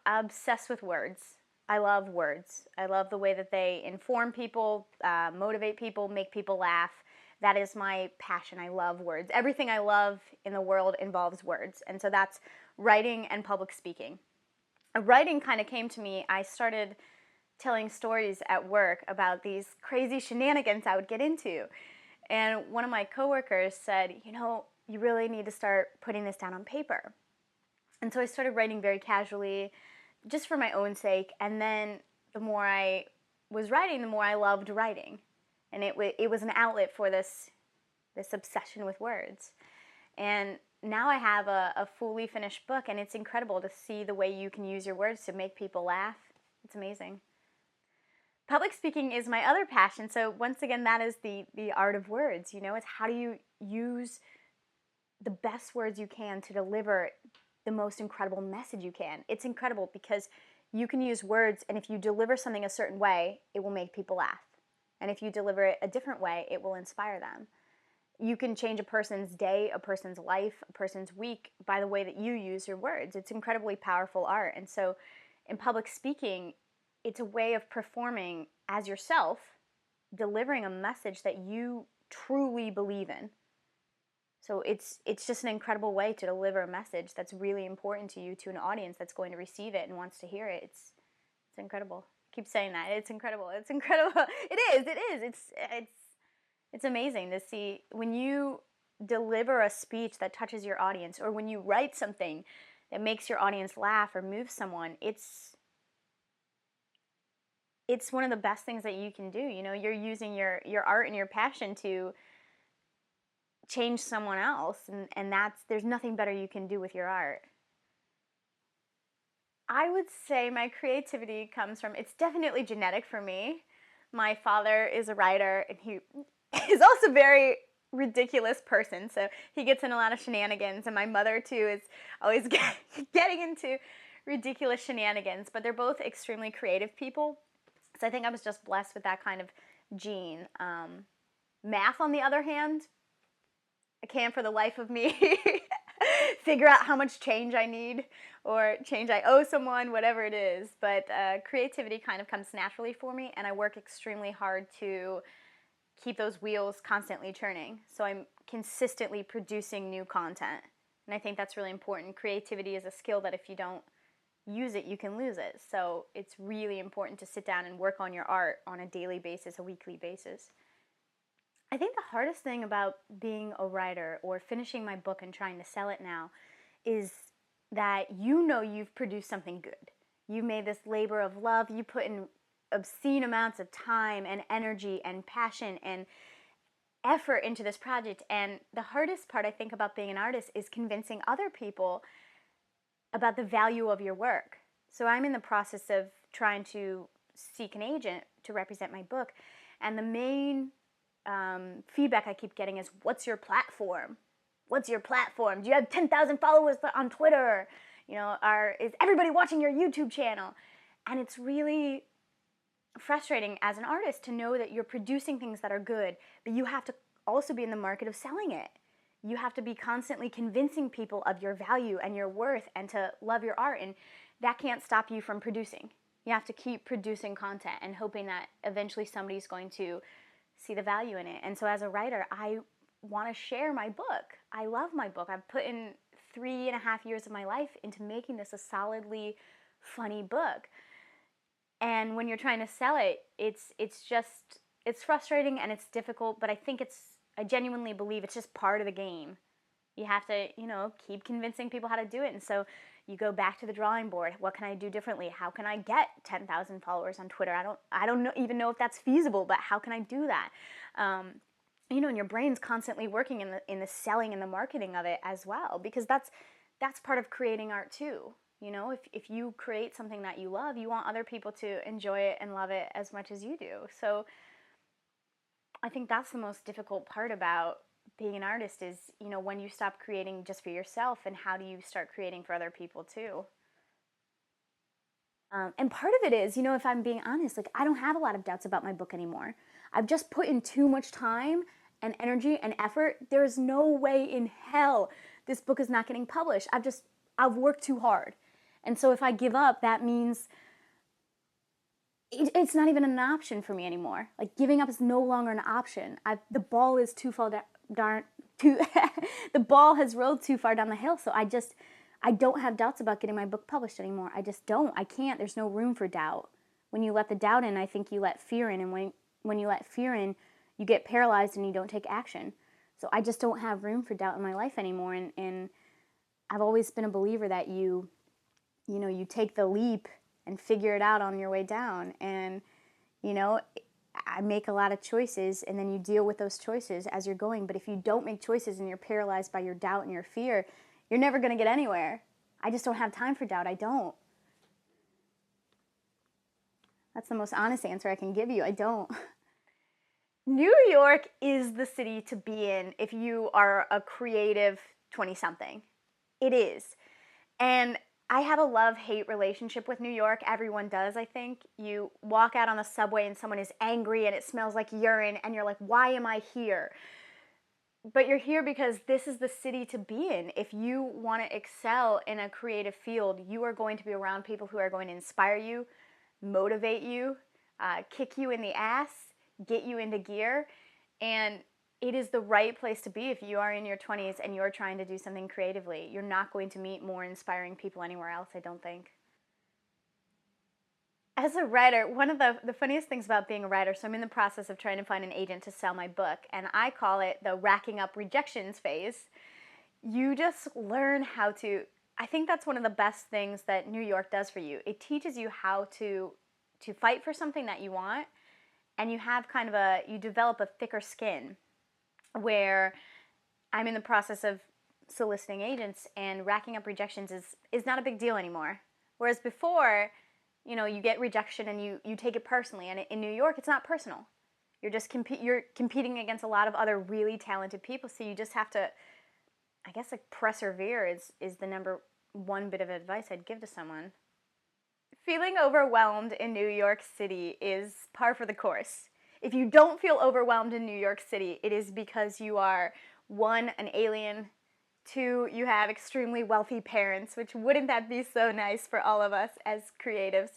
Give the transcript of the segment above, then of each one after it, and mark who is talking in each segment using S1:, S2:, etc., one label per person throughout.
S1: obsessed with words. I love words. I love the way that they inform people, motivate people, make people laugh. That is my passion. I love words. Everything I love in the world involves words. And so that's writing and public speaking. Writing kind of came to me. I started telling stories at work about these crazy shenanigans I would get into. And one of my coworkers said, you really need to start putting this down on paper. And so I started writing very casually, just for my own sake. And then the more I was writing, the more I loved writing. And it was an outlet for this obsession with words. And now I have a fully finished book, and it's incredible to see the way you can use your words to make people laugh. It's amazing. Public speaking is my other passion. So once again, that is the art of words. It's how do you use the best words you can to deliver the most incredible message you can. It's incredible because you can use words, and if you deliver something a certain way, it will make people laugh. And if you deliver it a different way, it will inspire them. You can change a person's day, a person's life, a person's week by the way that you use your words. It's incredibly powerful art. And so in public speaking, it's a way of performing as yourself, delivering a message that you truly believe in. So it's just an incredible way to deliver a message that's really important to you, to an audience that's going to receive it and wants to hear it. It's incredible. I keep saying that. It's incredible. It's incredible. It is. It's amazing to see when you deliver a speech that touches your audience, or when you write something that makes your audience laugh or move someone. It's one of the best things that you can do. You're using your art and your passion to change someone else, and there's nothing better you can do with your art. I would say my creativity comes from, it's definitely genetic for me. My father is a writer, and he is also a very ridiculous person, so he gets in a lot of shenanigans, and my mother too is always getting into ridiculous shenanigans, but they're both extremely creative people, so I think I was just blessed with that kind of gene. Math, on the other hand, I can't for the life of me figure out how much change I need or change I owe someone, whatever it is. But creativity kind of comes naturally for me, and I work extremely hard to keep those wheels constantly turning. So I'm consistently producing new content. And I think that's really important. Creativity is a skill that if you don't use it, you can lose it. So it's really important to sit down and work on your art on a daily basis, a weekly basis. I think the hardest thing about being a writer or finishing my book and trying to sell it now is that you've produced something good. You've made this labor of love. You put in obscene amounts of time and energy and passion and effort into this project. And the hardest part, I think, about being an artist is convincing other people about the value of your work. So I'm in the process of trying to seek an agent to represent my book. And the main feedback I keep getting is, what's your platform? What's your platform? Do you have 10,000 followers on Twitter? Is everybody watching your YouTube channel? And it's really frustrating as an artist to know that you're producing things that are good, but you have to also be in the market of selling it. You have to be constantly convincing people of your value and your worth and to love your art, and that can't stop you from producing. You have to keep producing content and hoping that eventually somebody's going to see the value in it. And so as a writer, I want to share my book. I love my book. I've put in 3.5 years of my life into making this a solidly funny book. And when you're trying to sell it, it's frustrating and it's difficult, but I genuinely believe it's just part of the game. You have to, keep convincing people how to do it. And so you go back to the drawing board. What can I do differently? How can I get 10,000 followers on Twitter? I don't even know if that's feasible, but how can I do that? And your brain's constantly working in the selling and the marketing of it as well, because that's part of creating art too. If you create something that you love, you want other people to enjoy it and love it as much as you do. So I think that's the most difficult part about being an artist is, when you stop creating just for yourself, and how do you start creating for other people too? And part of it is, if I'm being honest, I don't have a lot of doubts about my book anymore. I've just put in too much time and energy and effort. There's no way in hell this book is not getting published. I've worked too hard. And so if I give up, that means it's not even an option for me anymore. Like, giving up is no longer an option. The ball is too far the ball has rolled too far down the hill. So I don't have doubts about getting my book published anymore. I just don't. I can't. There's no room for doubt. When you let the doubt in, I think you let fear in. And when you let fear in, you get paralyzed and you don't take action. So I just don't have room for doubt in my life anymore. And I've always been a believer that you take the leap and figure it out on your way down. And, I make a lot of choices, and then you deal with those choices as you're going. But if you don't make choices and you're paralyzed by your doubt and your fear, you're never going to get anywhere. I just don't have time for doubt. I don't. That's the most honest answer I can give you. I don't. New York is the city to be in if you are a creative 20-something. It is. And I have a love-hate relationship with New York. Everyone does, I think. You walk out on the subway and someone is angry and it smells like urine and you're like, why am I here? But you're here because this is the city to be in. If you want to excel in a creative field, you are going to be around people who are going to inspire you, motivate you, kick you in the ass, get you into gear. And it is the right place to be if you are in your 20s and you're trying to do something creatively. You're not going to meet more inspiring people anywhere else, I don't think. As a writer, one of the funniest things about being a writer, so I'm in the process of trying to find an agent to sell my book, and I call it the racking up rejections phase. You just learn how to, I think that's one of the best things that New York does for you. It teaches you how to fight for something that you want, and you have you develop a thicker skin, where I'm in the process of soliciting agents, and racking up rejections is not a big deal anymore. Whereas before, you get rejection and you take it personally. And in New York, it's not personal. You're just you're competing against a lot of other really talented people. So you just have to, I guess, persevere is the number one bit of advice I'd give to someone. Feeling overwhelmed in New York City is par for the course. If you don't feel overwhelmed in New York City, it is because you are, 1, an alien, 2, you have extremely wealthy parents, which wouldn't that be so nice for all of us as creatives?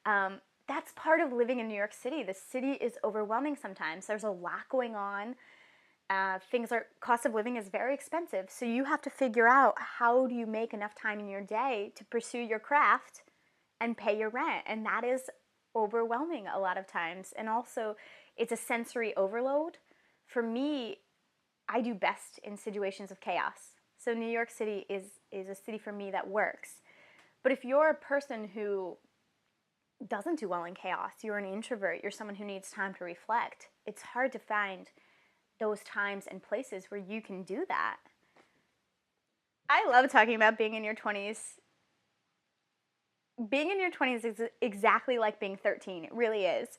S1: That's part of living in New York City. The city is overwhelming sometimes. There's a lot going on. Cost of living is very expensive. So you have to figure out, how do you make enough time in your day to pursue your craft and pay your rent? And that is overwhelming a lot of times. And also, it's a sensory overload. For me, I do best in situations of chaos. So New York City is a city for me that works. But if you're a person who doesn't do well in chaos, you're an introvert, you're someone who needs time to reflect, it's hard to find those times and places where you can do that. I love talking about being in your 20s. Being in your 20s is exactly like being 13. It really is.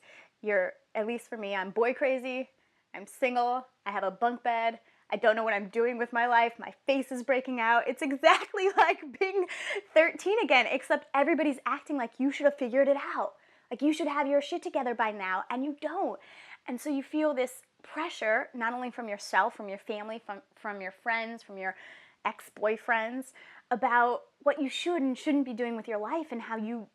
S1: At least for me, I'm boy crazy. I'm single. I have a bunk bed. I don't know what I'm doing with my life. My face is breaking out. It's exactly like being 13 again, except everybody's acting like you should have figured it out. Like you should have your shit together by now, and you don't. And so you feel this pressure, not only from yourself, from your family, from your friends, from your ex-boyfriends, about what you should and shouldn't be doing with your life, and how you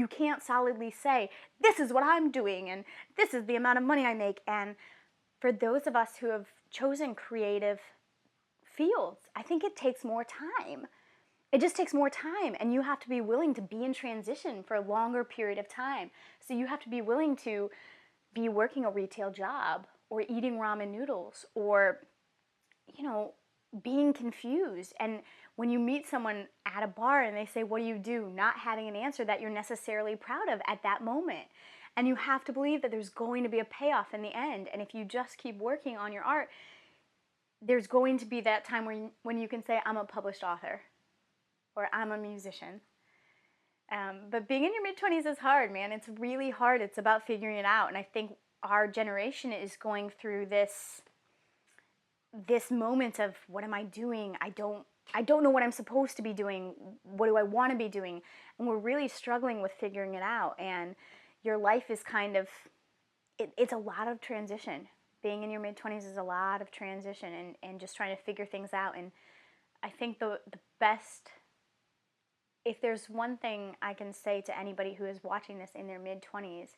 S1: can't solidly say, this is what I'm doing, and this is the amount of money I make. And for those of us who have chosen creative fields, I think it takes more time. It just takes more time, and you have to be willing to be in transition for a longer period of time. So you have to be willing to be working a retail job, or eating ramen noodles, or, being confused. And when you meet someone at a bar and they say, what do you do? Not having an answer that you're necessarily proud of at that moment. And you have to believe that there's going to be a payoff in the end. And if you just keep working on your art, there's going to be that time when you can say, I'm a published author, or I'm a musician. But being in your mid-20s is hard, man. It's really hard. It's about figuring it out. And I think our generation is going through this moment of, what am I doing? I don't know what I'm supposed to be doing. What do I want to be doing? And we're really struggling with figuring it out. And your life is it's a lot of transition. Being in your mid-20s is a lot of transition and just trying to figure things out. And I think the best if there's one thing I can say to anybody who is watching this in their mid-20s,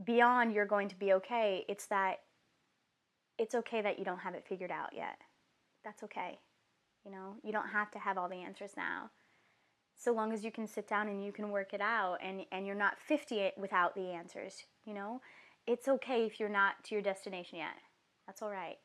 S1: beyond you're going to be okay, it's that it's okay that you don't have it figured out yet. That's okay. You know, you don't have to have all the answers now. So long as you can sit down and you can work it out, and you're not 50 without the answers, you know? It's okay if you're not to your destination yet. That's all right.